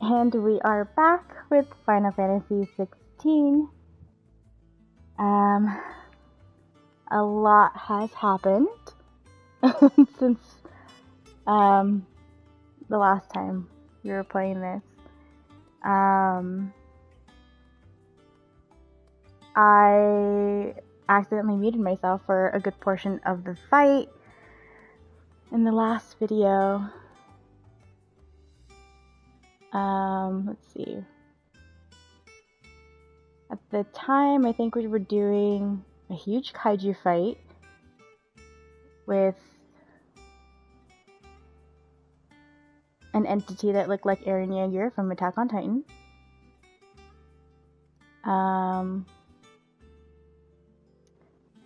And we are back with Final Fantasy XVI. A lot has happened since the last time we were playing this. I accidentally muted myself for a good portion of the fight in the last video. Let's see. At the time, I think we were doing a huge kaiju fight with an entity that looked like Eren Yeager from Attack on Titan.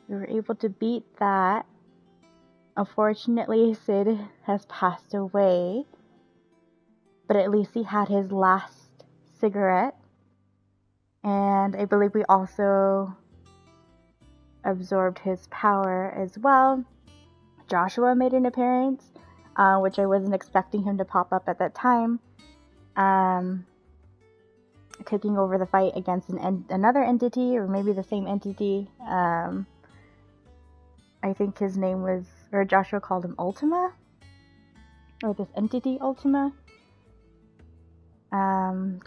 We were able to beat that. Unfortunately, Sid has passed away, but at least he had his last cigarette. And I believe we also absorbed his power as well. Joshua made an appearance, which I wasn't expecting him to pop up at that time. Taking over the fight against another entity, or maybe the same entity. I think his name was, or Joshua called him Ultima, or this entity Ultima.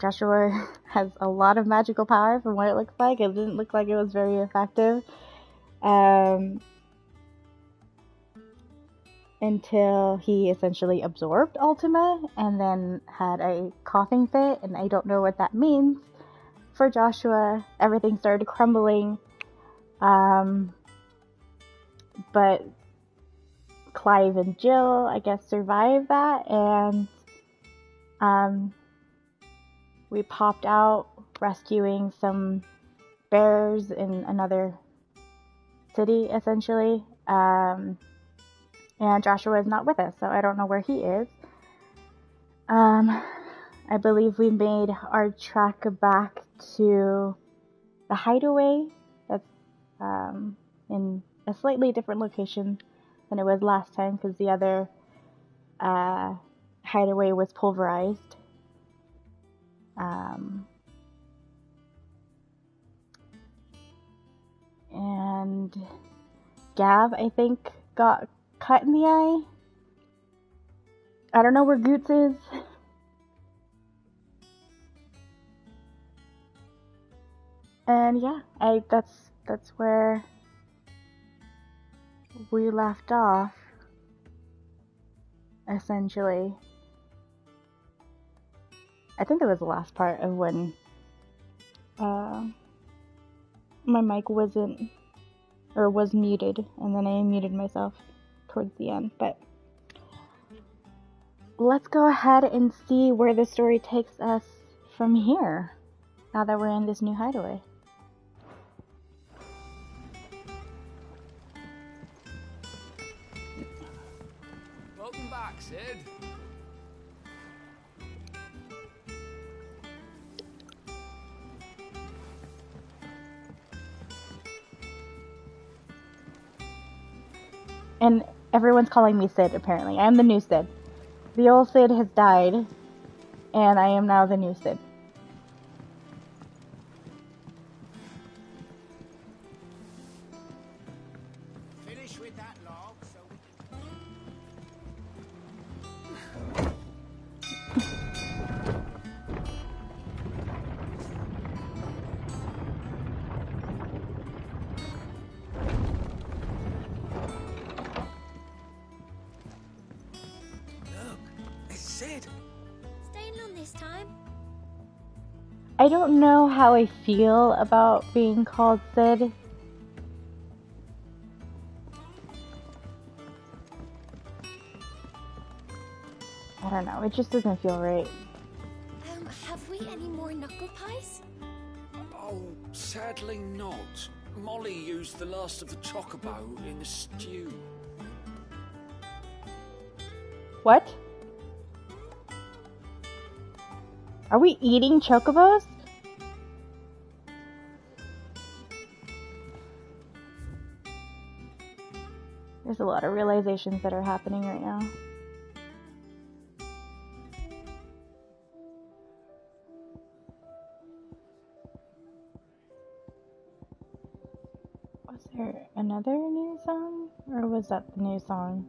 Joshua has a lot of magical power from what it looks like. It didn't look like it was very effective. Until he essentially absorbed Ultima and then had a coughing fit, and I don't know what that means for Joshua. Everything started crumbling. But Clive and Jill, I guess, survived that, and we popped out rescuing some bears in another city, essentially. And Joshua is not with us, so I don't know where he is. I believe we made our trek back to the hideaway. That's in a slightly different location than it was last time, because the other hideaway was pulverized. And Gav, I think, got cut in the eye. I don't know where Goots is. And yeah, that's where we left off, essentially. I think it was the last part of when my mic wasn't, or was muted, and then I muted myself towards the end. But let's go ahead and see where the story takes us from here, now that we're in this new hideaway. Welcome back, Sid. And everyone's calling me Sid, apparently. I am the new Sid. The old Sid has died, and I am now the new Sid. Finish with that log, so we Sid. Staying on this time? I don't know how I feel about being called Sid. I don't know, it just doesn't feel right. Have we any more knuckle pies? Oh, sadly not. Molly used the last of the chocobo in the stew. What? Are we eating chocobos? There's a lot of realizations that are happening right now. there another new song? Or was that the new song?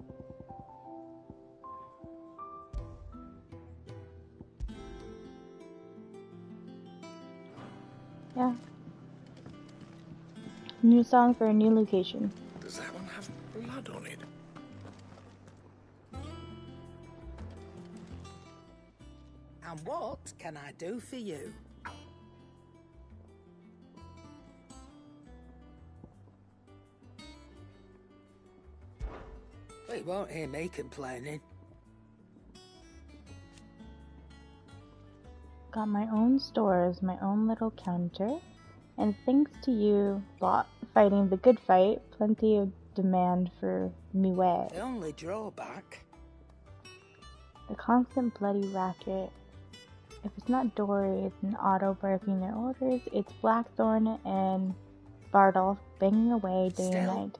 Yeah. New song for a new location. Does that one have blood on it? And what can I do for you? Well, you won't hear me complaining. Got my own stores, my own little counter, and thanks to you fighting the good fight, plenty of demand for me wares. The only drawback... The constant bloody racket. If it's not Dory, it's an auto barking their orders. It's Blackthorn and Bardolph banging away day and night.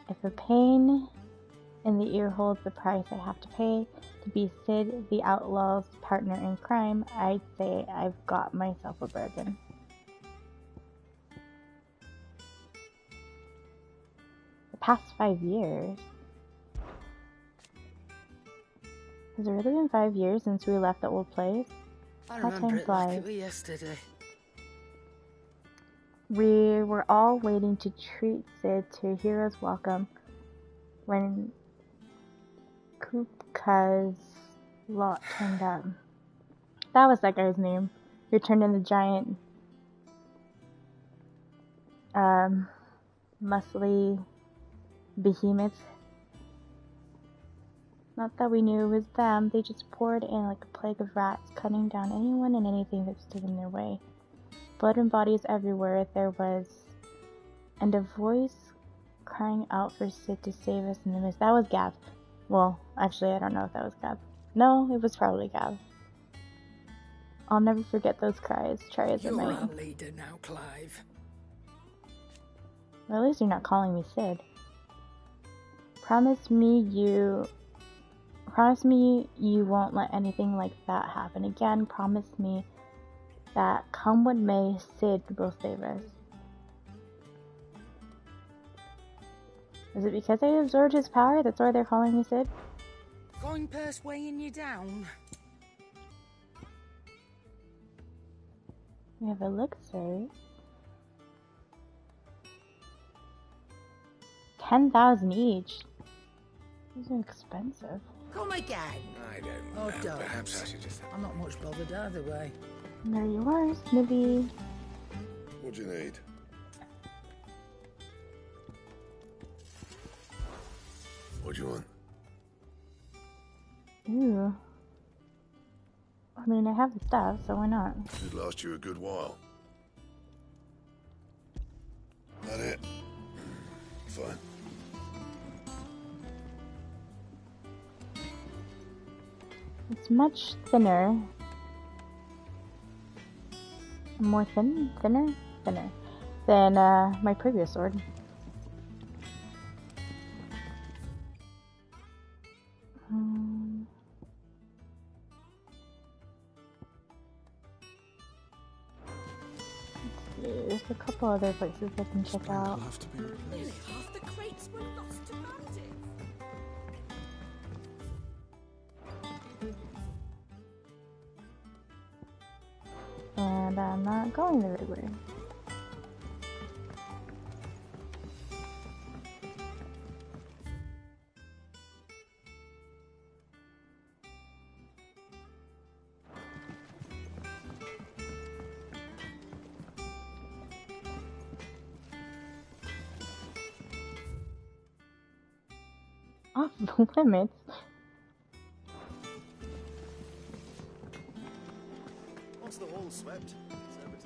If a pain in the ear holds the price I have to pay to be Sid the Outlaw's partner in crime, I'd say I've got myself a bargain. The past 5 years? Has it really been 5 years since we left the old place? I How remember time it like flies. it was yesterday. We were all waiting to treat Sid to a hero's welcome when Kupka's lot turned up. That was that guy's name. Who turned in the giant, muscly behemoth. Not that we knew it was them, they just poured in like a plague of rats, cutting down anyone and anything that stood in their way. Blood and bodies everywhere there was, and a voice crying out for Sid to save us in the mist. That was Gav. Well, actually, I don't know if that was Gav. No, it was probably Gav. I'll never forget those cries, try as I You're might. our leader now, Clive. Well, at least you're not calling me Sid. Promise me you won't let anything like that happen again. Promise me that come what may, Sid will save us. Is it because I absorbed his power? That's why they're calling me Sid? Coin purse weighing you down. We have elixirs. 10,000 each. These are expensive. Come again. I don't Oh, know. don't. Perhaps I should just... I'm not much bothered either way. There you are, Snippy. What do you need? What do you want? Ooh. I mean, I have the stuff, so why not? Should last you a good while. That it? Fine. It's much thinner. More thinner than my previous sword. There's a couple other places I can check out. Nearly half the crates were lost to bandits. And I'm not going the right way. Off the limits? Once the hall's swept, sabotage.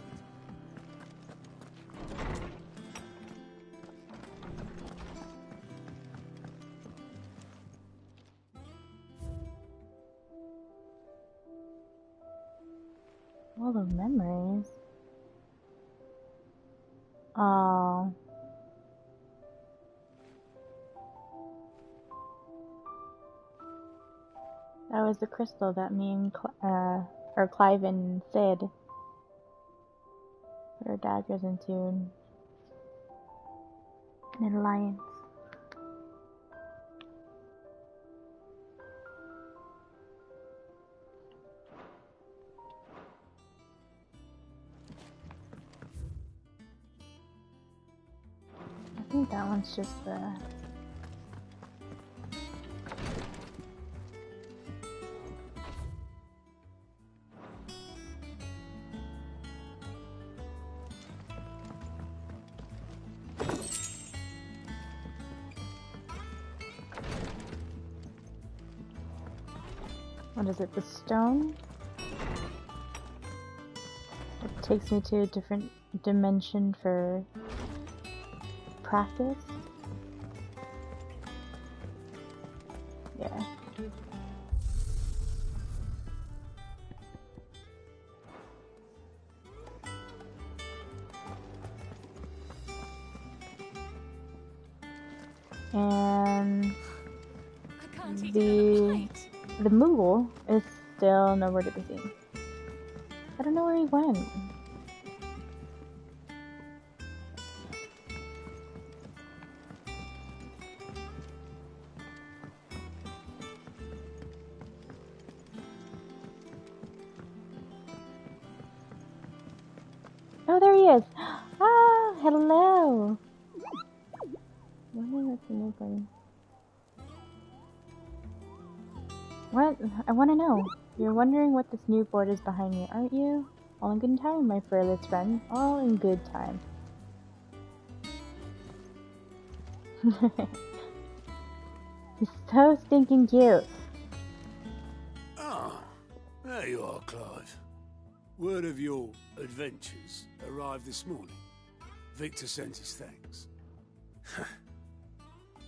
All the memories. Oh. That was the crystal that me and Clive and Sid put our daggers into. An alliance. I think that one's just the... What is it? The stone? It takes me to a different dimension for practice. Yeah. And the Moogle is still nowhere to be seen. I don't know where he went. Oh, there he is! Ah, hello! What? I want to know. You're wondering what this new board is behind me, aren't you? All in good time, my fearless friend. All in good time. He's so stinking cute. Ah, there you are, Clive. Word of your adventures arrived this morning. Victor sent his thanks.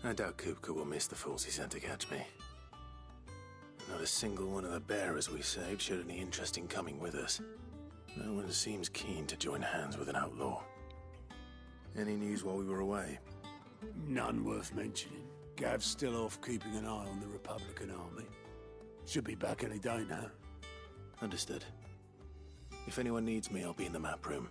I doubt Kupka will miss the fools he sent to catch me. Not a single one of the bearers we saved showed any interest in coming with us. No one seems keen to join hands with an outlaw. Any news while we were away? None worth mentioning. Gav's still off keeping an eye on the Republican army. Should be back any day now. Understood. If anyone needs me, I'll be in the map room.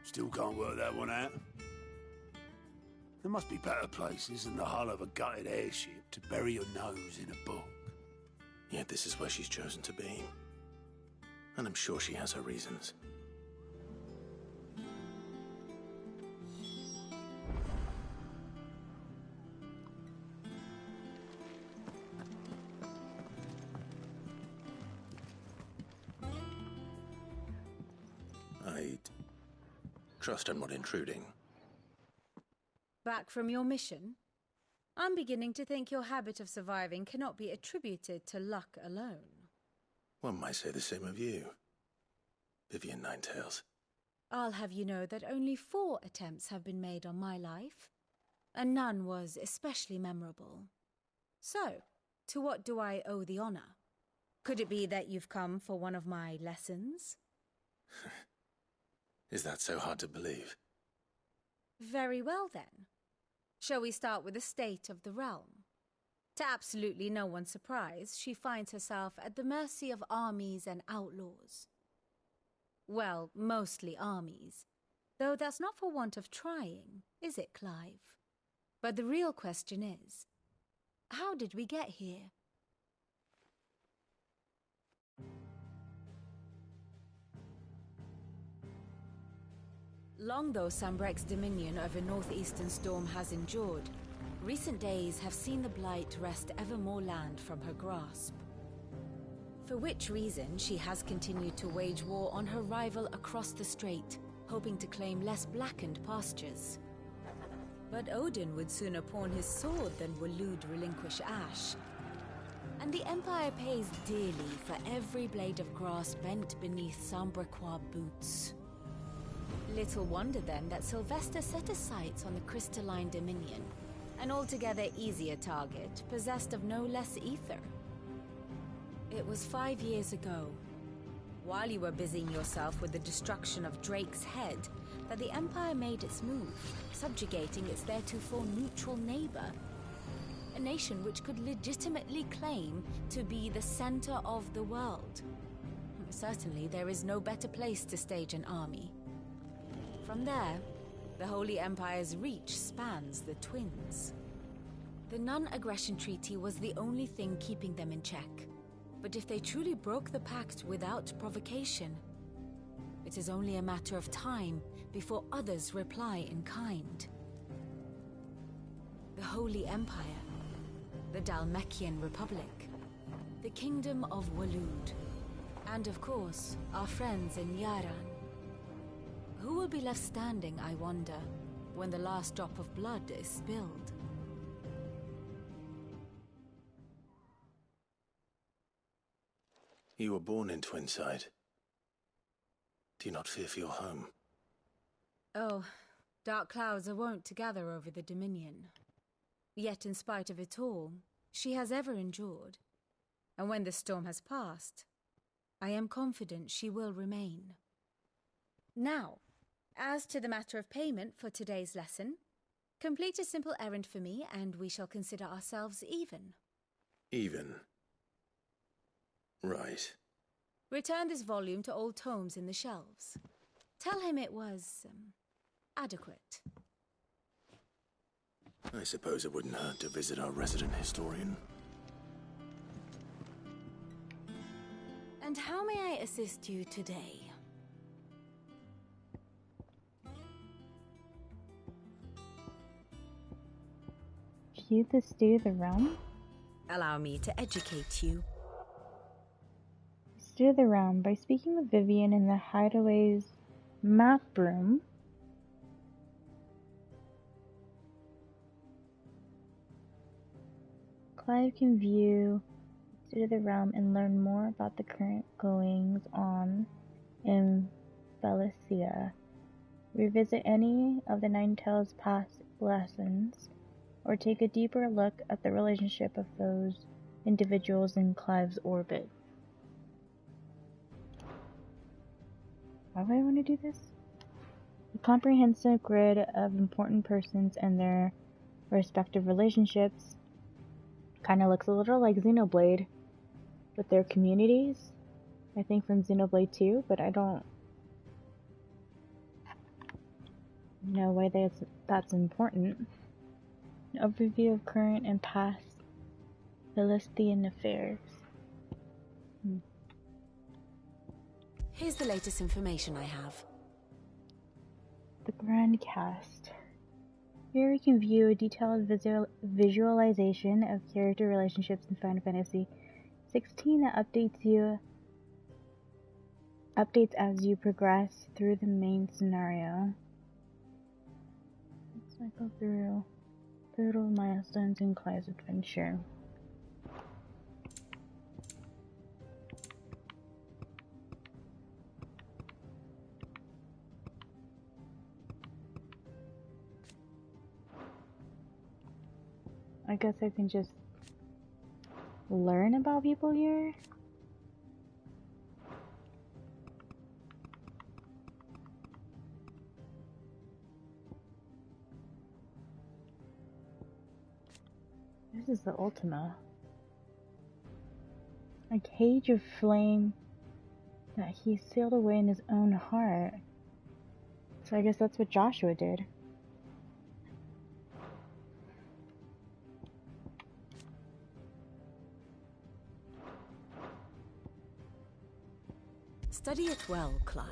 Still can't work that one out. There must be better places than the hull of a gutted airship to bury your nose in a book. Yet this is where she's chosen to be. And I'm sure she has her reasons. I trust I'm not intruding. Back from your mission? I'm beginning to think your habit of surviving cannot be attributed to luck alone. One might say the same of you, Vivian Ninetails. I'll have you know that only 4 attempts have been made on my life, and none was especially memorable. So, to what do I owe the honor? Could it be that you've come for one of my lessons? Is that so hard to believe? Very well then. Shall we start with the state of the realm? To absolutely no one's surprise, she finds herself at the mercy of armies and outlaws. Well, mostly armies. Though that's not for want of trying, is it, Clive? But the real question is, how did we get here? Long though Sambrek's dominion over northeastern Storm has endured, recent days have seen the Blight wrest ever more land from her grasp. For which reason she has continued to wage war on her rival across the strait, hoping to claim less blackened pastures. But Odin would sooner pawn his sword than Waloed relinquish Ash. And the Empire pays dearly for every blade of grass bent beneath Sambrequois boots. Little wonder then that Sylvester set his sights on the crystalline dominion, an altogether easier target, possessed of no less ether. It was 5 years ago, while you were busying yourself with the destruction of Drake's head, that the Empire made its move, subjugating its theretofore neutral neighbor, a nation which could legitimately claim to be the center of the world. Certainly, there is no better place to stage an army. From there, the Holy Empire's reach spans the Twins. The non-aggression treaty was the only thing keeping them in check. But if they truly broke the pact without provocation, it is only a matter of time before others reply in kind. The Holy Empire, the Dalmekian Republic, the Kingdom of Waloed, and of course, our friends in Yaran. Who will be left standing, I wonder, when the last drop of blood is spilled? You were born in Twinside. Do you not fear for your home? Oh, dark clouds are wont to gather over the Dominion. Yet in spite of it all, she has ever endured. And when the storm has passed, I am confident she will remain. Now, as to the matter of payment for today's lesson, complete a simple errand for me and we shall consider ourselves even. Even? Right. Return this volume to old tomes in the shelves. Tell him it was, adequate. I suppose it wouldn't hurt to visit our resident historian. And how may I assist you today? View the stew the realm? Allow me to educate you. Stew the realm by speaking with Vivian in the Hideaway's map room. Clive can view Stew the realm and learn more about the current goings on in Valencia. Revisit any of the Nine Tails past lessons, or take a deeper look at the relationship of those individuals in Clive's orbit. Why would I want to do this? A comprehensive grid of important persons and their respective relationships kind of looks a little like Xenoblade with their communities. I think from Xenoblade 2, but I don't know why that's important. An overview of current and past Philistine affairs. Here's the latest information I have. The Grand Cast. Here we can view a detailed visualization of character relationships in Final Fantasy XVI that updates as you progress through the main scenario. Let's cycle through pivotal milestones in Clive's adventure. I guess I can just learn about people here. This is the Ultima. A cage of flame that he sealed away in his own heart. So I guess that's what Joshua did. Study it well, Clive.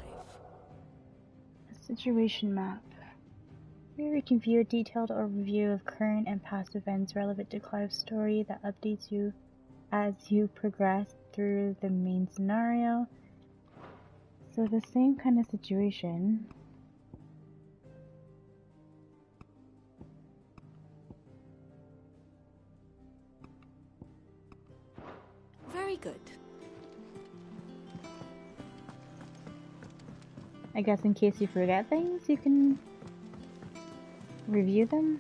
A situation map. Here we can view a detailed overview of current and past events relevant to Clive's story that updates you as you progress through the main scenario. So the same kind of situation. Very good. I guess in case you forget things, you can review them.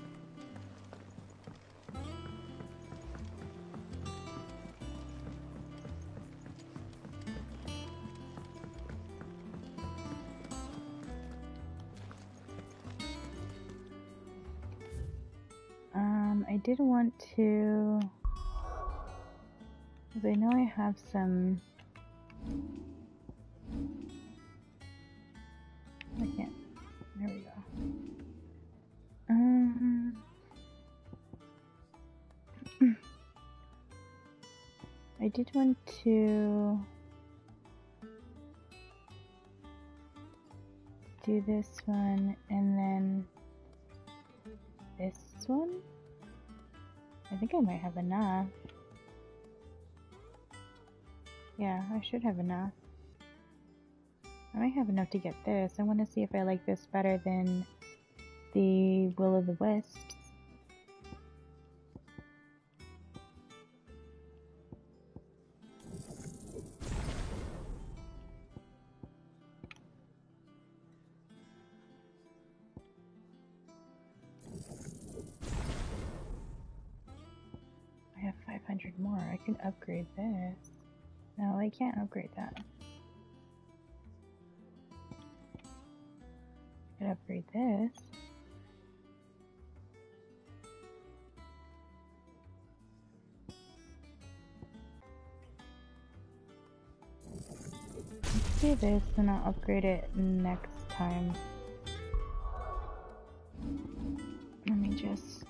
I did want to, because I know I have some I did want to do this one and then this one. I think I might have enough. Yeah, I should have enough. I might have enough to get this. I want to see if I like this better than the Will of the Wisps. I have 500 more. I can upgrade this. No, I can't upgrade that. I can upgrade this. Let's do this and I'll upgrade it next time. Let me just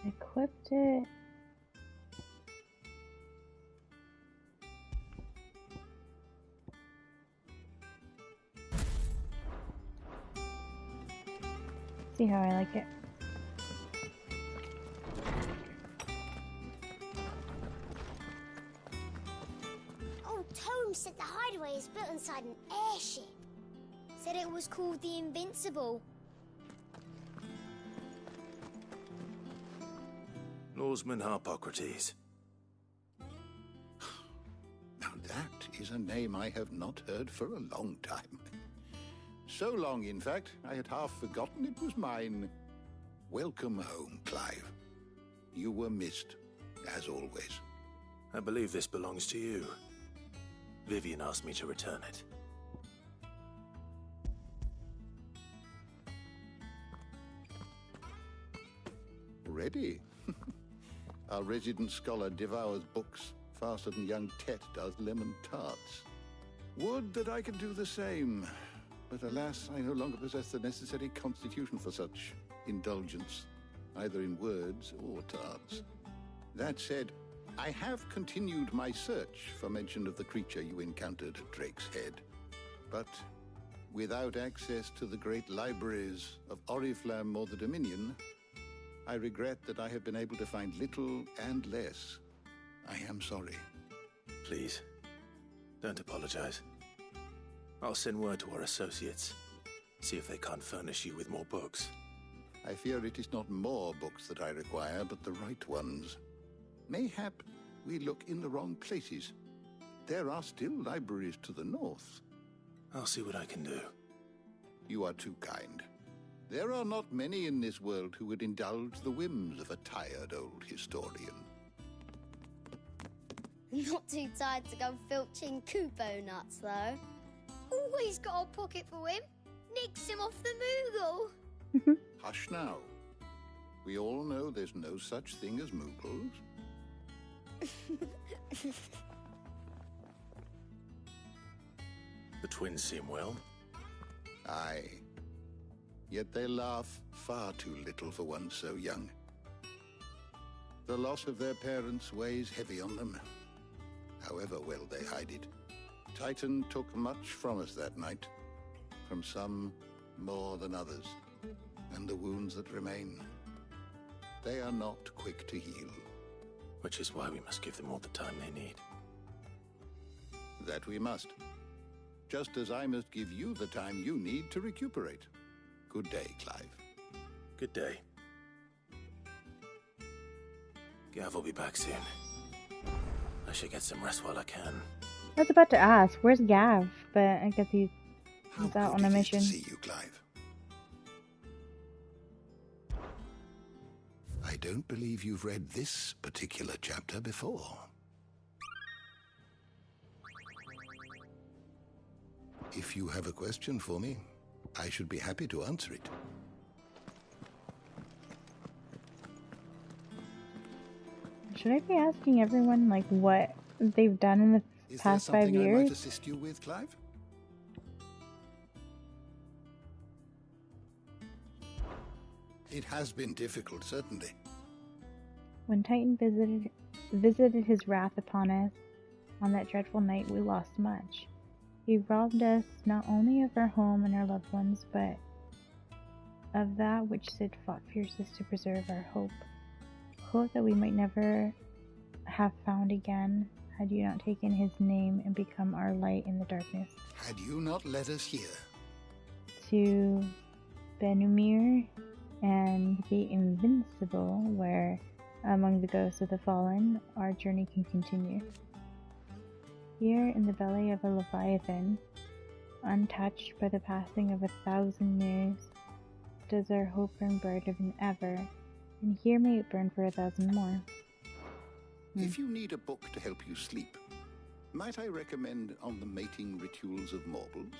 equipped it. See how I like it. Old Tome said the hideaway is built inside an airship. Said it was called the Invincible. Norseman Harpocrates. Now that is a name I have not heard for a long time. So long, in fact, I had half forgotten it was mine. Welcome home, Clive. You were missed, as always. I believe this belongs to you. Vivian asked me to return it. Ready? Our resident scholar devours books faster than young Tet does lemon tarts. Would that I could do the same. But alas, I no longer possess the necessary constitution for such indulgence, either in words or tarts. That said, I have continued my search for mention of the creature you encountered at Drake's Head. But without access to the great libraries of Oriflamme or the Dominion, I regret that I have been able to find little and less. I am sorry. Please, don't apologize. I'll send word to our associates. See if they can't furnish you with more books. I fear it is not more books that I require, but the right ones. Mayhap we look in the wrong places. There are still libraries to the north. I'll see what I can do. You are too kind. There are not many in this world who would indulge the whims of a tired old historian. Not too tired to go filching Kupo nuts, though. Always got a pocket for him. Nicks him off the Moogle. Hush now. We all know there's no such thing as Moogles. The twins seem well. Aye. Yet they laugh far too little for one so young. The loss of their parents weighs heavy on them, however well they hide it. Titan took much from us that night, from some more than others, and the wounds that remain, they are not quick to heal. Which is why we must give them all the time they need. That we must. Just as I must give you the time you need to recuperate. Good day, Clive. Good day. Gav will be back soon. I should get some rest while I can. I was about to ask, where's Gav? But I guess he's out on a mission. To see you, Clive. I don't believe you've read this particular chapter before. If you have a question for me, I should be happy to answer it. Should I be asking everyone, like, what they've done in the past 5 Is there something I years? might assist you with, Clive? It has been difficult, certainly. When Titan visited his wrath upon us on that dreadful night, we lost much. He robbed us not only of our home and our loved ones, but of that which Sid fought fiercest to preserve, our hope. Hope that we might never have found again, had you not taken his name and become our light in the darkness. Had you not led us here? To Benumir and the Invincible, where, among the ghosts of the fallen, our journey can continue. Here in the belly of a Leviathan, untouched by the passing of 1,000 years, does our hope burn brighter than ever, and here may it burn for 1,000 more. If you need a book to help you sleep, might I recommend On the Mating Rituals of Mortals?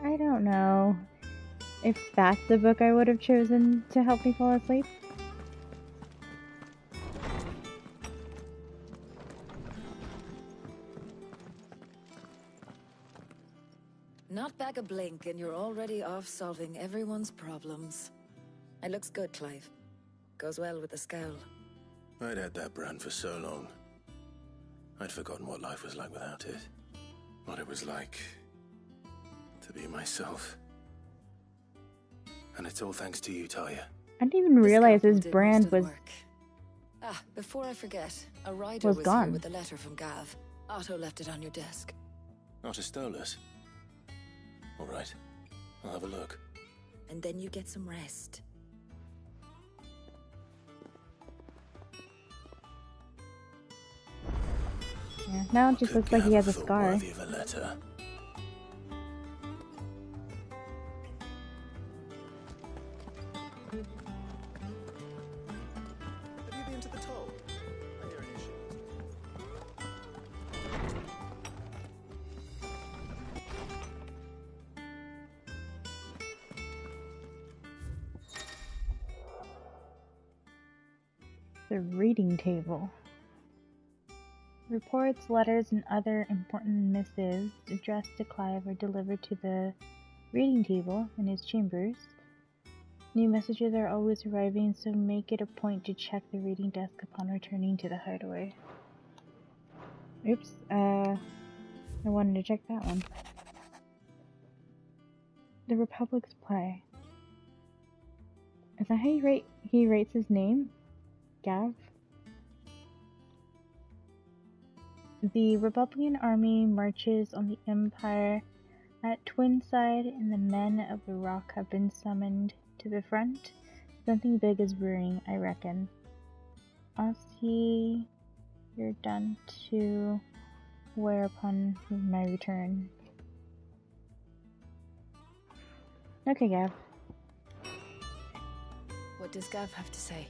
I don't know if that's the book I would have chosen to help me fall asleep. Not back a blink and you're already off solving everyone's problems. It looks good, Clive. Goes well with the scowl. I'd had that brand for so long. I'd forgotten what life was like without it. What it was like to be myself. And it's all thanks to you, Talia. I didn't even realize his brand was before I forget, a rider was gone. here with a letter from Gav. Otto left it on your desk. Not a stolus. All right, I'll have a look. And then you get some rest. Yeah, now it just looks like he has a scar. Worthy of a letter. Have you been to the toll? I hear an issue. The reading table. Reports, letters, and other important missives addressed to Clive are delivered to the reading table in his chambers. New messages are always arriving, so make it a point to check the reading desk upon returning to the hideaway. Oops, I wanted to check that one. The Republic's play. Is that how he rates his name? Gav? The Republican army marches on the Empire at Twinside, and the men of the Rock have been summoned to the front. Something big is brewing, I reckon. I'll see you're done to wear upon my return. Okay, Gav. What does Gav have to say?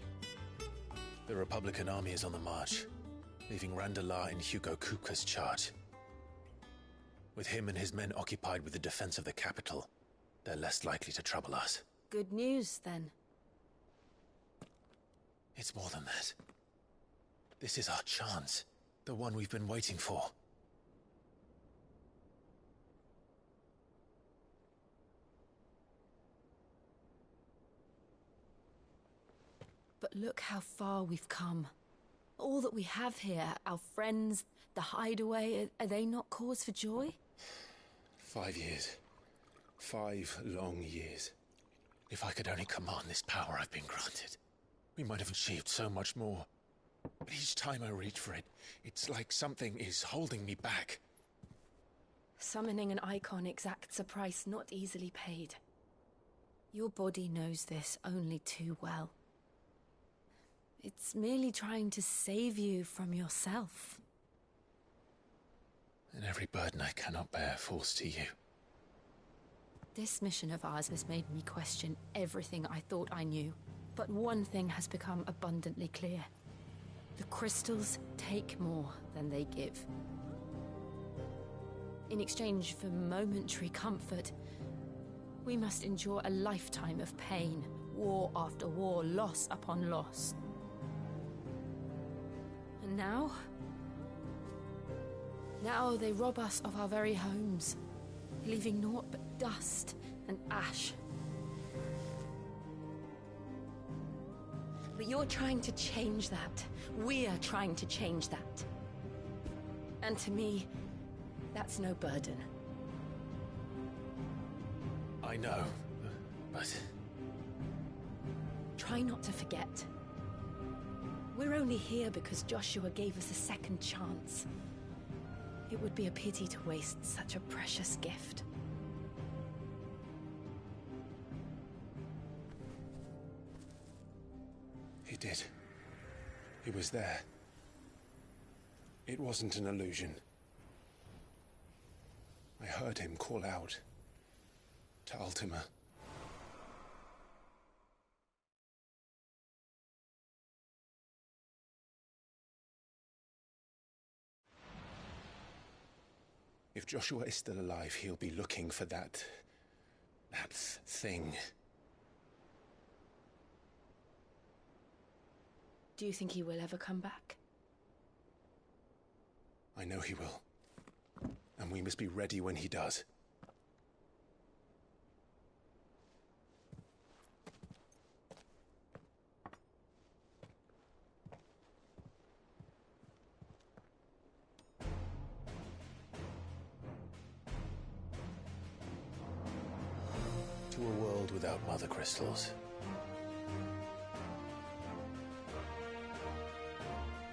The Republican army is on the march, leaving Randalar in Hugo Kupka's charge. With him and his men occupied with the defense of the capital, they're less likely to trouble us. Good news, then. It's more than that. This is our chance, the one we've been waiting for. But look how far we've come. All that we have here, our friends, the hideaway, are they not cause for joy? 5 years. 5 long years. If I could only command this power I've been granted, we might have achieved so much more. But each time I reach for it, it's like something is holding me back. Summoning an icon exacts a price not easily paid. Your body knows this only too well. It's merely trying to save you from yourself. And every burden I cannot bear falls to you. This mission of ours has made me question everything I thought I knew. But one thing has become abundantly clear. The crystals take more than they give. In exchange for momentary comfort, we must endure a lifetime of pain, war after war, loss upon loss. And now they rob us of our very homes, leaving naught but dust and ash. But you're trying to change that. We're trying to change that. And to me, that's no burden. I know, but... Try not to forget. We're only here because Joshua gave us a second chance. It would be a pity to waste such a precious gift. He did. He was there. It wasn't an illusion. I heard him call out to Ultima. If Joshua is still alive, he'll be looking for that thing. Do you think he will ever come back? I know he will. And we must be ready when he does. To a world without mother crystals.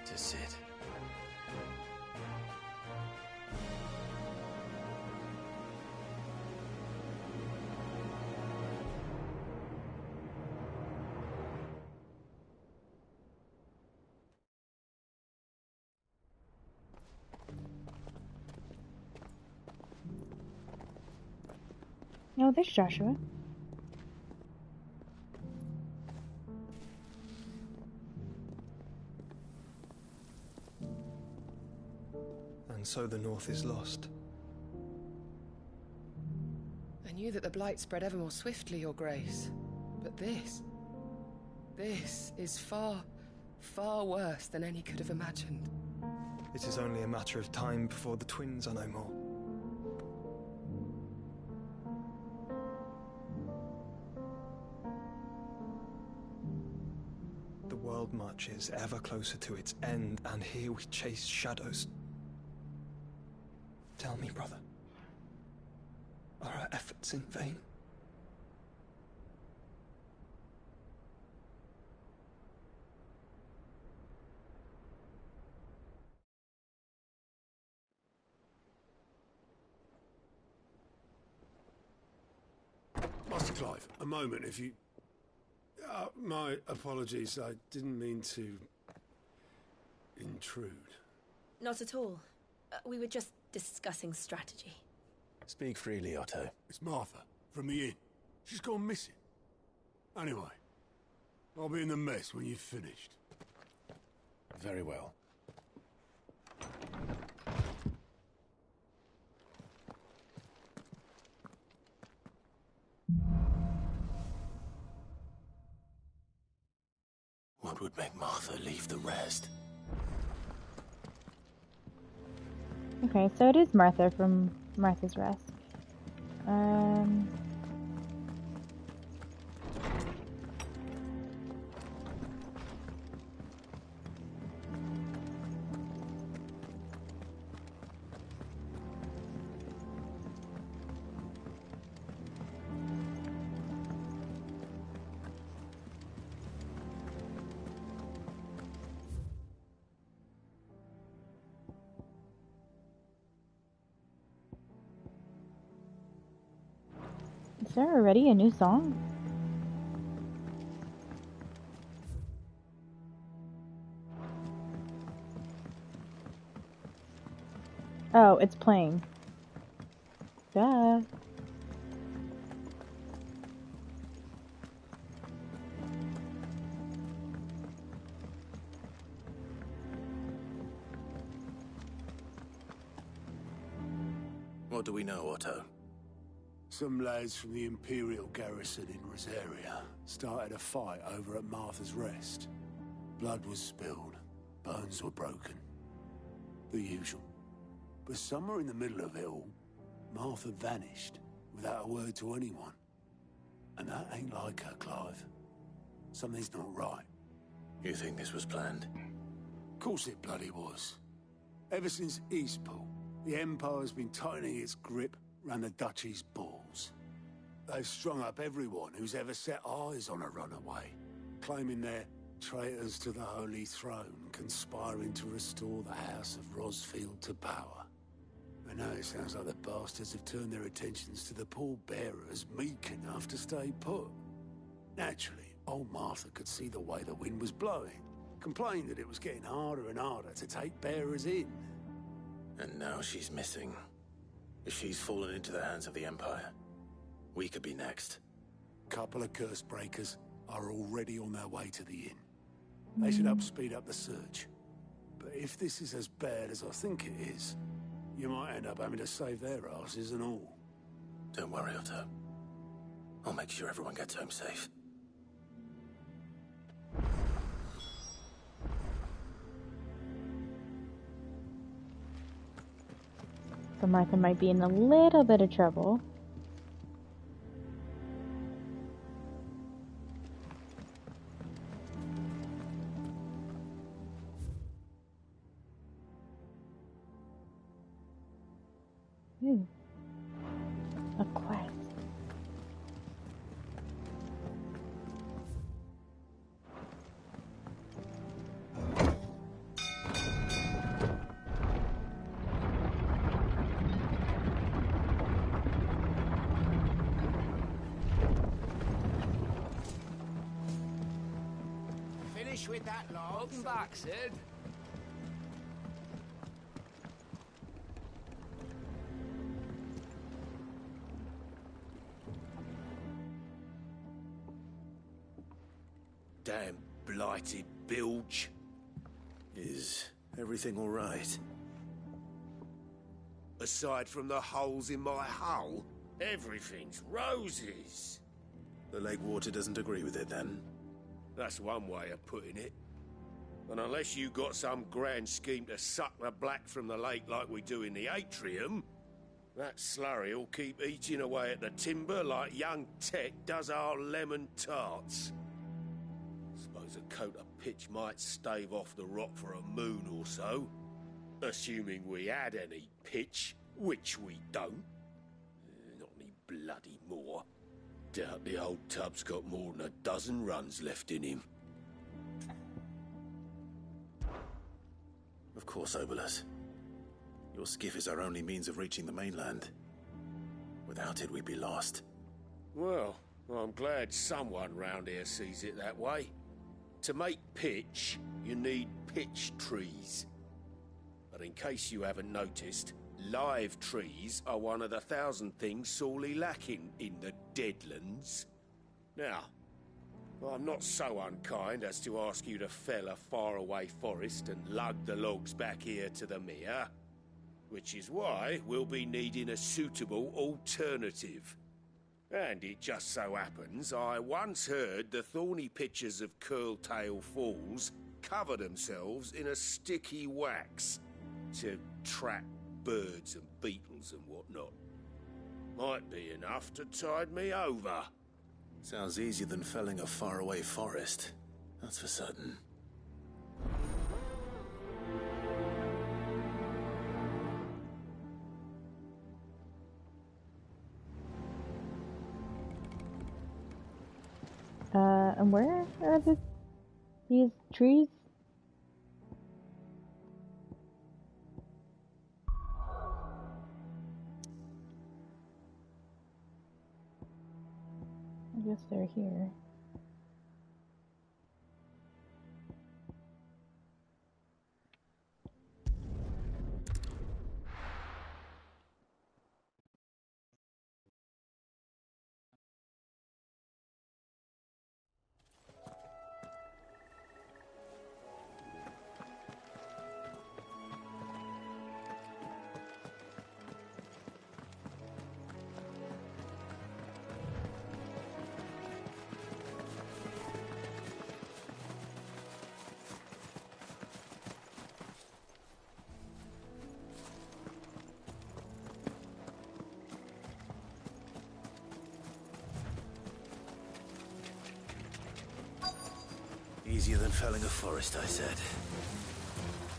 To Sid. Oh, there's Joshua. And so the North is lost. I knew that the Blight spread ever more swiftly, Your Grace. But this is far, far worse than any could have imagined. It is only a matter of time before the twins are no more. The world marches ever closer to its end, and here we chase shadows. Tell me, brother, are our efforts in vain? Master Clive, a moment, if you... my apologies, I didn't mean to... intrude. Not at all. We were just discussing strategy. Speak freely, Otto. It's Martha, from the inn. She's gone missing. Anyway, I'll be in the mess when you've finished. Very well. What would make Martha leave the rest? Okay, so it is Martha from Martha's Rest. Is there already a new song? Oh, it's playing. Duh. What do we know, Otto? Some lads from the Imperial garrison in Rosaria started a fight over at Martha's Rest. Blood was spilled, bones were broken. The usual. But somewhere in the middle of it all, Martha vanished without a word to anyone. And that ain't like her, Clive. Something's not right. You think this was planned? Of course it bloody was. Ever since Eastpool, the Empire's been tightening its grip round the Duchy's balls. They've strung up everyone who's ever set eyes on a runaway, claiming they're traitors to the Holy Throne, conspiring to restore the House of Rosfield to power. And now it sounds like the bastards have turned their attentions to the pallbearers meek enough to stay put. Naturally, old Martha could see the way the wind was blowing, complained that it was getting harder and harder to take bearers in. And now she's missing. If she's fallen into the hands of the Empire, we could be next. Couple of curse breakers are already on their way to the inn. They should help speed up the search. But if this is as bad as I think it is, you might end up having to save their asses and all. Don't worry, Otto. I'll make sure everyone gets home safe. So Martha might be in a little bit of trouble. A quest. Finish with that log. Welcome back, Sid. Damn blighted bilge. Is everything all right? Aside from the holes in my hull, everything's roses. The lake water doesn't agree with it, then? That's one way of putting it. And unless you got some grand scheme to suck the black from the lake like we do in the atrium, that slurry'll keep eating away at the timber like young Tech does our lemon tarts. Suppose a coat of pitch might stave off the rot for a moon or so. Assuming we had any pitch, which we don't. Not any bloody more. Doubt the old tub's got more than a dozen runs left in him. Of course, Obolus. Your skiff is our only means of reaching the mainland. Without it, we'd be lost. Well, I'm glad someone round here sees it that way. To make pitch, you need pitch trees. But in case you haven't noticed, live trees are one of the 1,000 things sorely lacking in the Deadlands. Now, I'm not so unkind as to ask you to fell a faraway forest and lug the logs back here to the mere, which is why we'll be needing a suitable alternative. And it just so happens I once heard the thorny pitchers of Curltail Falls cover themselves in a sticky wax to trap birds and beetles and whatnot. Might be enough to tide me over. Sounds easier than felling a faraway forest. That's for certain. And where are these trees? I guess they're here. Easier than felling a forest, I said.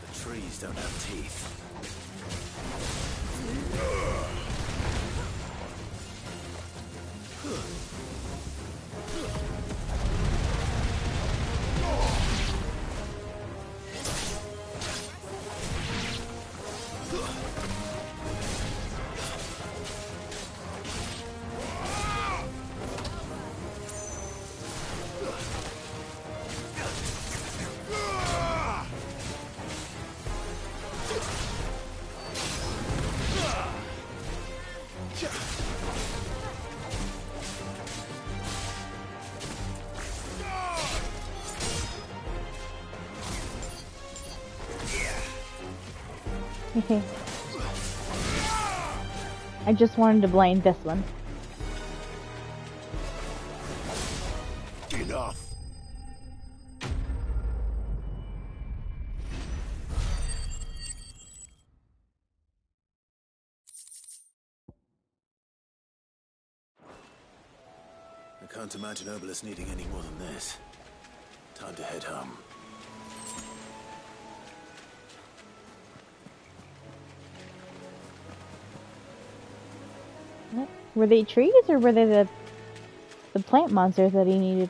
The trees don't have teeth. I just wanted to blame this one. Enough. I can't imagine Obelisk needing any more than this. Time to head home. Were they trees or were they the plant monsters that he needed?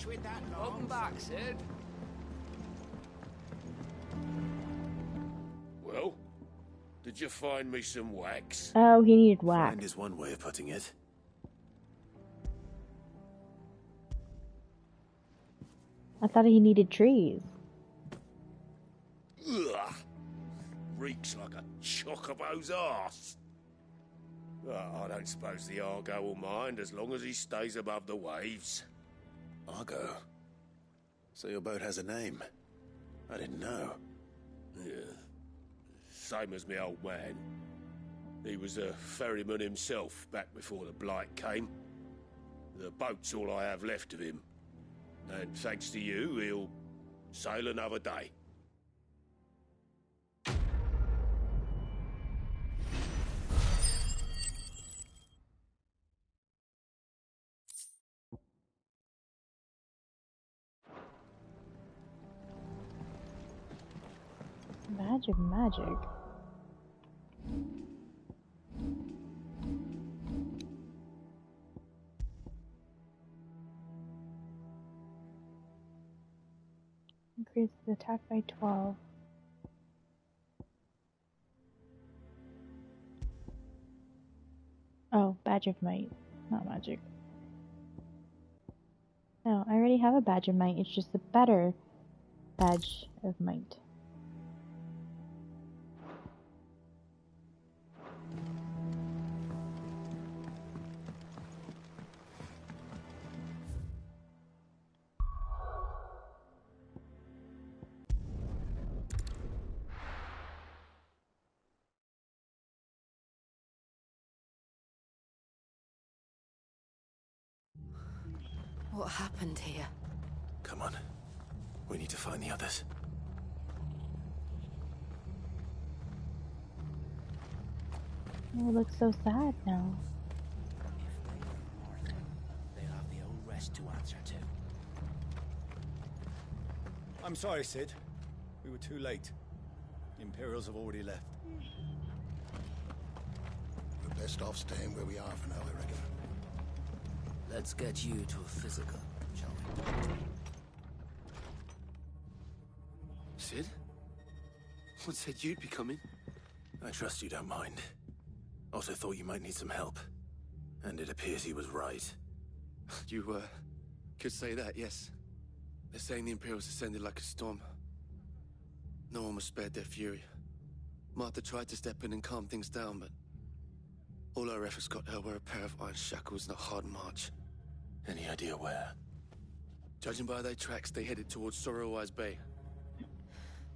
With that Welcome back, Sid. Well, did you find me some wax? Oh, he needed wax. Find is one way of putting it. I thought he needed trees. Ugh. Reeks like a chocobo's arse. I don't suppose the Argo will mind as long as he stays above the waves. Argo? So your boat has a name? I didn't know. Yeah. Same as me old man. He was a ferryman himself back before the Blight came. The boat's all I have left of him. And thanks to you, he'll sail another day. Badge of magic. Increase the attack by 12. Oh, badge of might, not magic. No, I already have a badge of might. It's just a better badge of might. What happened here? Come on. We need to find the others. Oh, it looks so sad now. They'll have the old rest to answer to. I'm sorry, Sid. We were too late. The Imperials have already left. We're best off staying where we are for now, I reckon. Let's get you to a physical, shall we? Sid? What said you'd be coming? I trust you don't mind. Also thought you might need some help. And it appears he was right. You, could say that, yes. They're saying the Imperials ascended like a storm. No one was spared their fury. Martha tried to step in and calm things down, but all our efforts got her were a pair of iron shackles and a hard march. Any idea where? Judging by their tracks, they headed towards Sorrowwise Bay.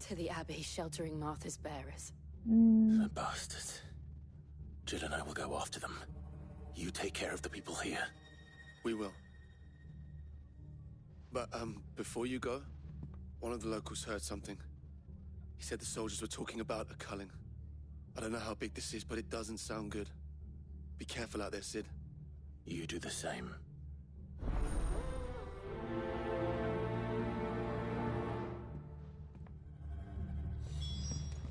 To the Abbey sheltering Martha's bearers. The bastards. Jill and I will go after them. You take care of the people here. We will. But, before you go, one of the locals heard something. He said the soldiers were talking about a culling. I don't know how big this is, but it doesn't sound good. Be careful out there, Sid. You do the same.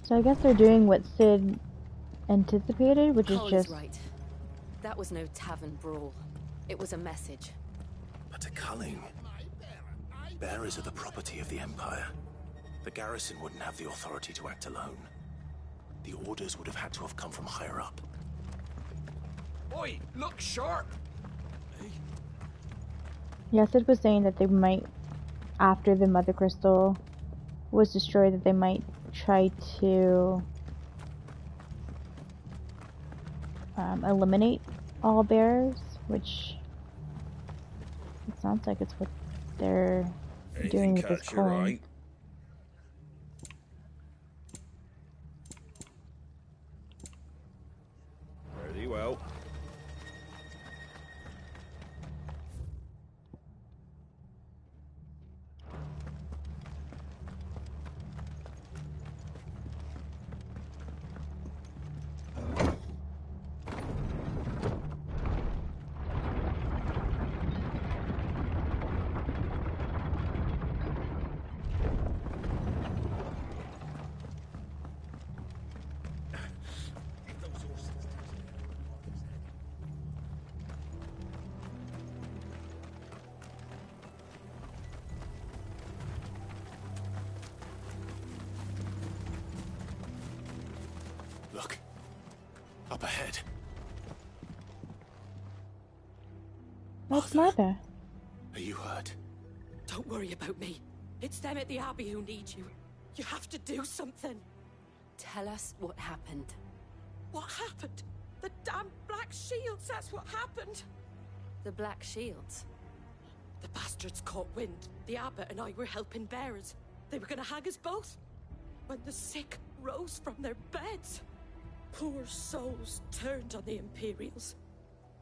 So I guess they're doing what Sid anticipated, which Cole is just... is right. That was no tavern brawl. It was a message. But a culling. Bearers are the property of the Empire. The garrison wouldn't have the authority to act alone. The orders would have had to have come from higher up. Oi, look sharp! Yeah, Sid was saying that they might, after the Mother Crystal was destroyed, that they might try to eliminate all bears, which it sounds like it's what they're doing with this coin. Right? Very well. Look. Up ahead. That's Martha. Are you hurt? Don't worry about me. It's them at the Abbey who need you. You have to do something. Tell us what happened. What happened? The damn Black Shields, that's what happened. The Black Shields? The bastards caught wind. The Abbot and I were helping bearers. They were gonna hang us both. When the sick rose from their beds. Poor souls turned on the Imperials.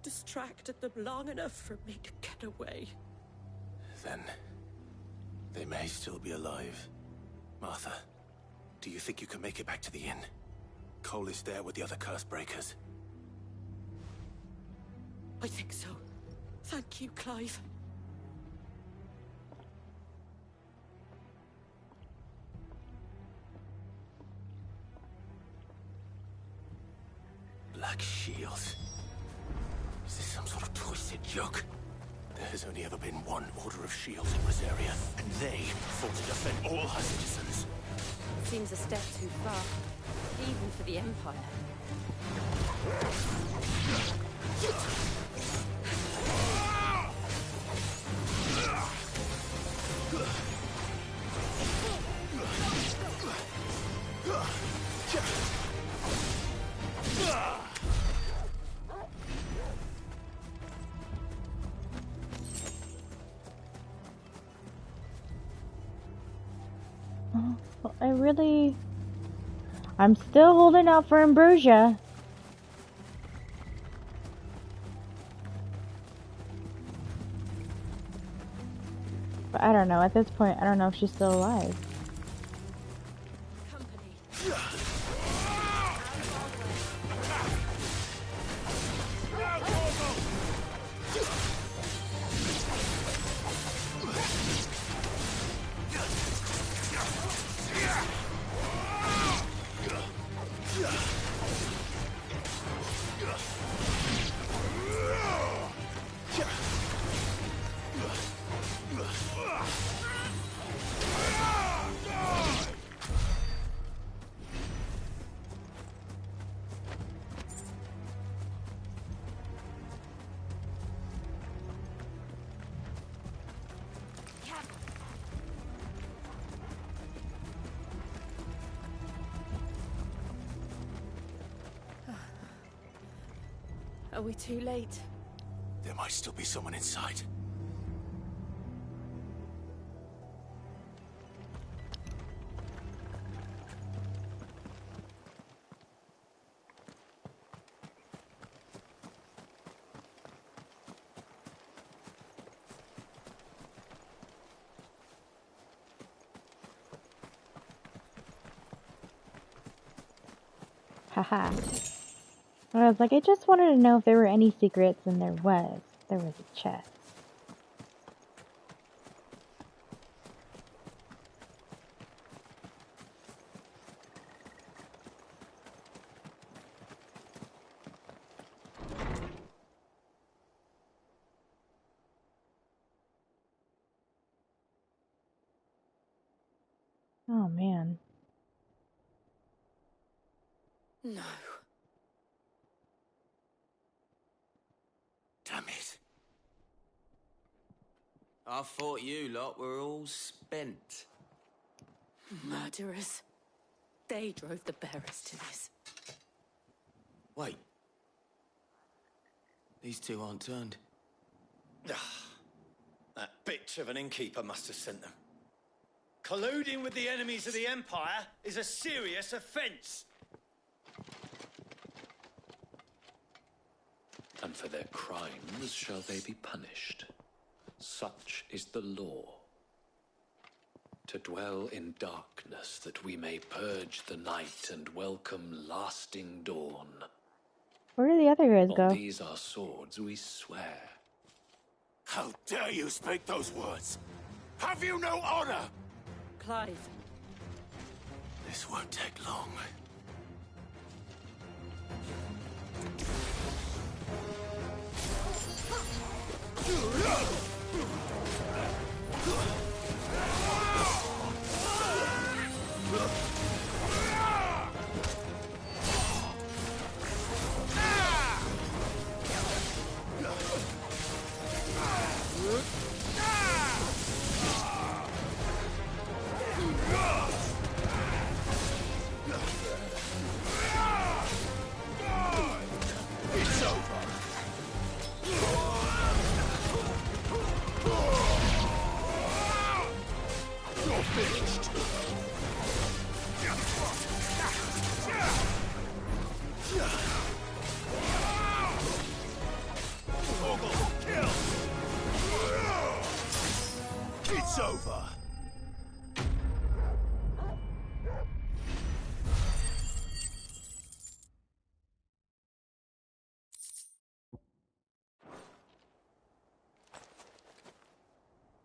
Distracted them long enough for me to get away. Then they may still be alive. Martha, do you think you can make it back to the inn? Cole is there with the other curse breakers. I think so. Thank you, Clive. Black Shields. Is this some sort of twisted joke? There has only ever been one Order of Shields in Rosaria, and they fought to defend all her citizens. Seems a step too far, even for the Empire. I'm still holding out for Ambrosia. But I don't know, at this point, I don't know if she's still alive. Are we too late? There might still be someone inside. Haha. I was like, I just wanted to know if there were any secrets, and there was. There was a chest. Oh man. No. Damn it. I thought you lot were all spent. Murderers. They drove the bearers to this. Wait. These two aren't turned. That bitch of an innkeeper must have sent them. Colluding with the enemies of the Empire is a serious offence. And for their crimes shall they be punished. Such is the law. To dwell in darkness that we may purge the night and welcome lasting dawn. Where do the other guys go? On these our swords we swear. How dare you speak those words? Have you no honor? Clive. This won't take long. It's over. You're finished. Kill. It's over.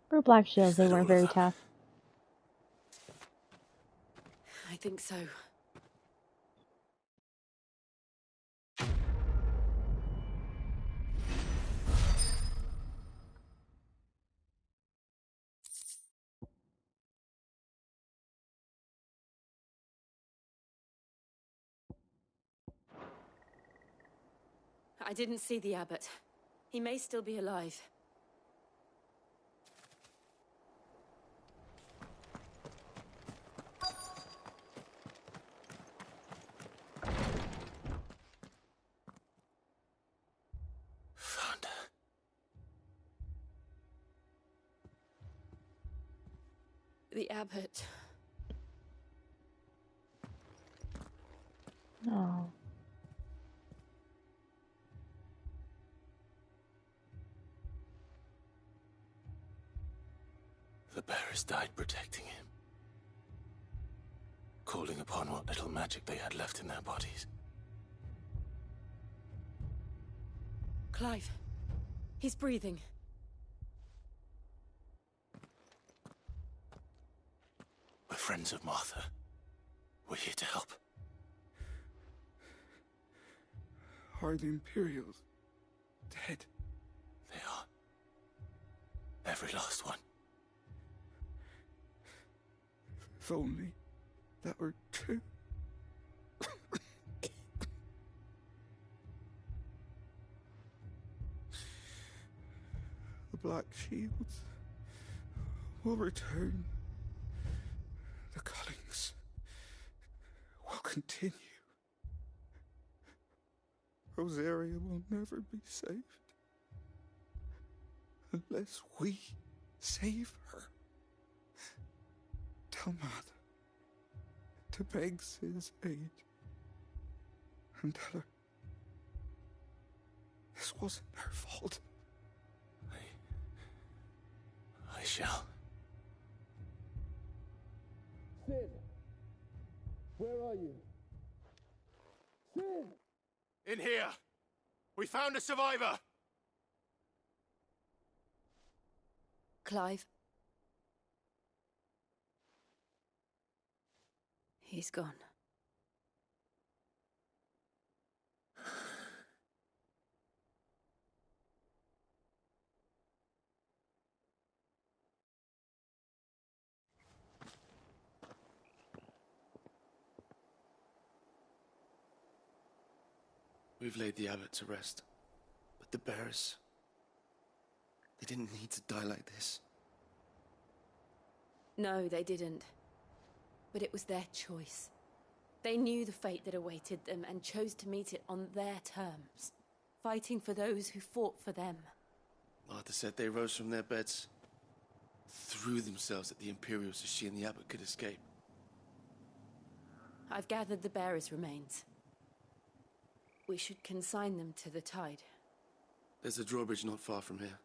For Black Shields, they weren't very tough. I think so. I didn't see the abbot. He may still be alive. Found her. The abbot. Oh. The bearers died protecting him. Calling upon what little magic they had left in their bodies. Clive. He's breathing. We're friends of Martha. We're here to help. Are the Imperials dead? They are. Every last one. If only that were true. The Black Shields will return. The Cullings will continue. Rosaria will never be saved unless we save her. Tell Mother to beg Sid's aid and tell her this wasn't her fault. I shall. Sid! Where are you? Sid! In here! We found a survivor! Clive. He's gone. We've laid the abbot to rest. But the bearers... they didn't need to die like this. No, they didn't. But it was their choice. They knew the fate that awaited them and chose to meet it on their terms, fighting for those who fought for them. Martha said they rose from their beds, threw themselves at the Imperials so she and the abbot could escape. I've gathered the bearers' remains. We should consign them to the tide. There's a drawbridge not far from here.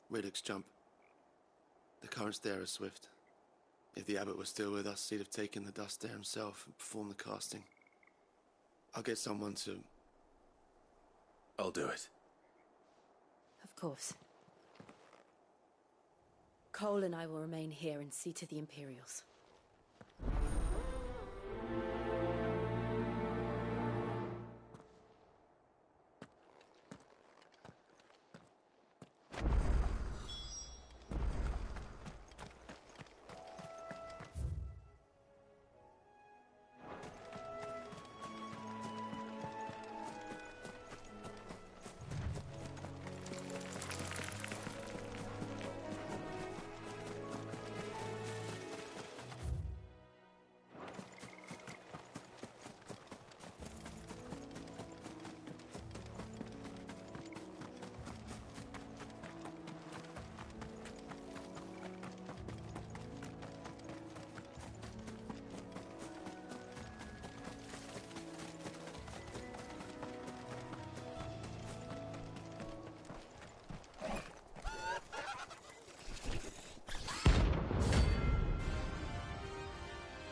Radix jump. The currents there are swift. If the abbot was still with us, he'd have taken the dust there himself and performed the casting. I'll get someone to... I'll do it. Of course. Cole and I will remain here and see to the Imperials.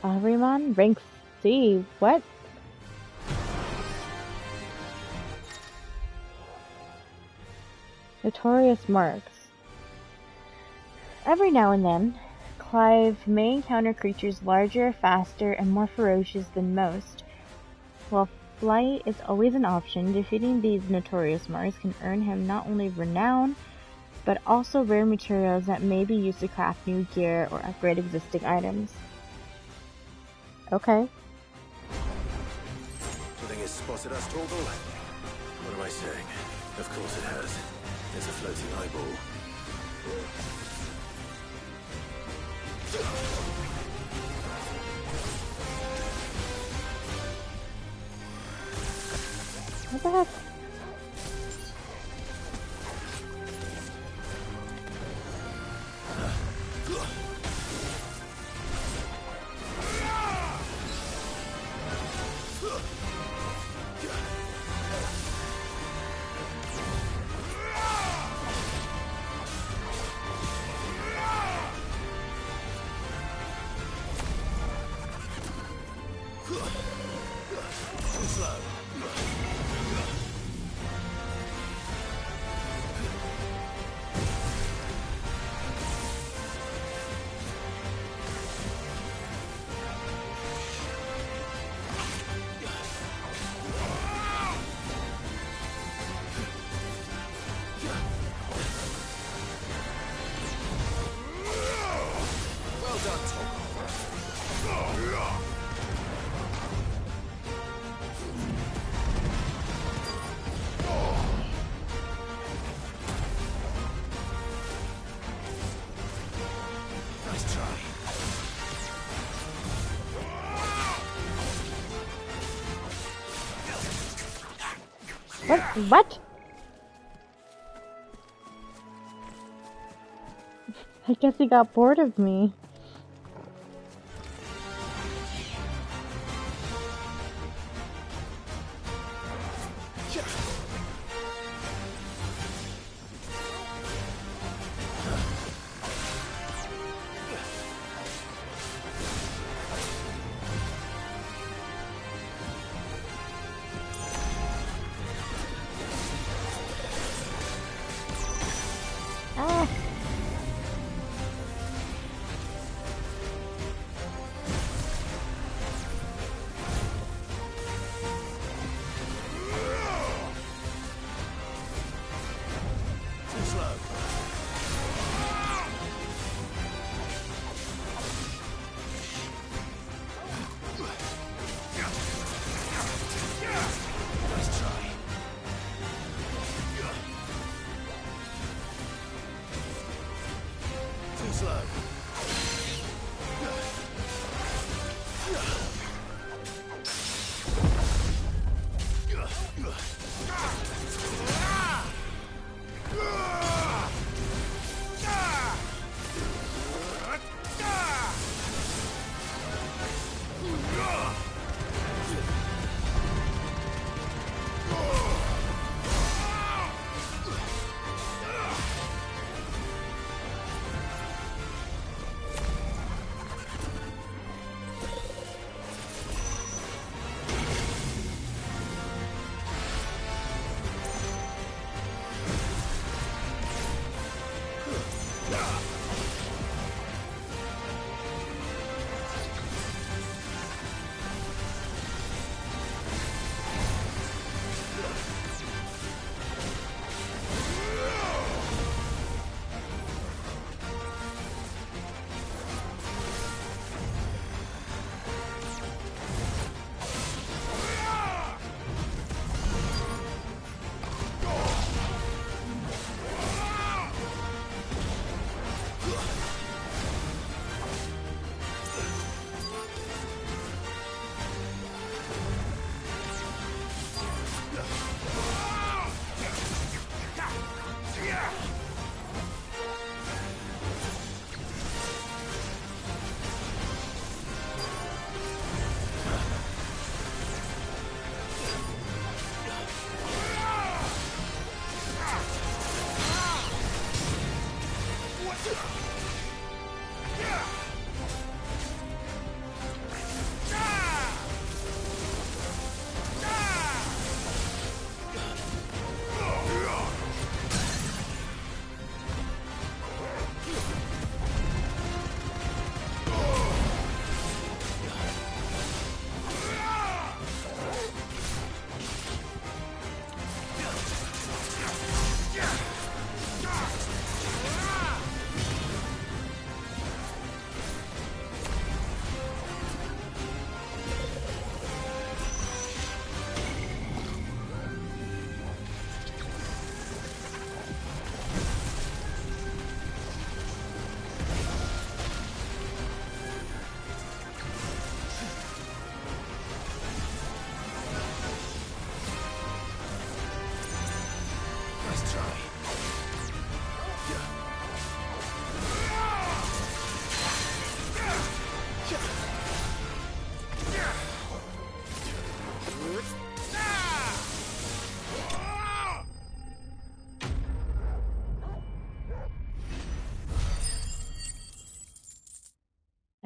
Ahriman? Rank C. What? Notorious marks. Every now and then, Clive may encounter creatures larger, faster, and more ferocious than most. While flight is always an option, defeating these notorious marks can earn him not only renown, but also rare materials that may be used to craft new gear or upgrade existing items. Okay. Do you think it's spotted us, Torgal? What am I saying? Of course it has. There's a floating eyeball. What the heck? What? I guess he got bored of me. Ah. Too slow. Let's try. Too slow.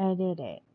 I did it.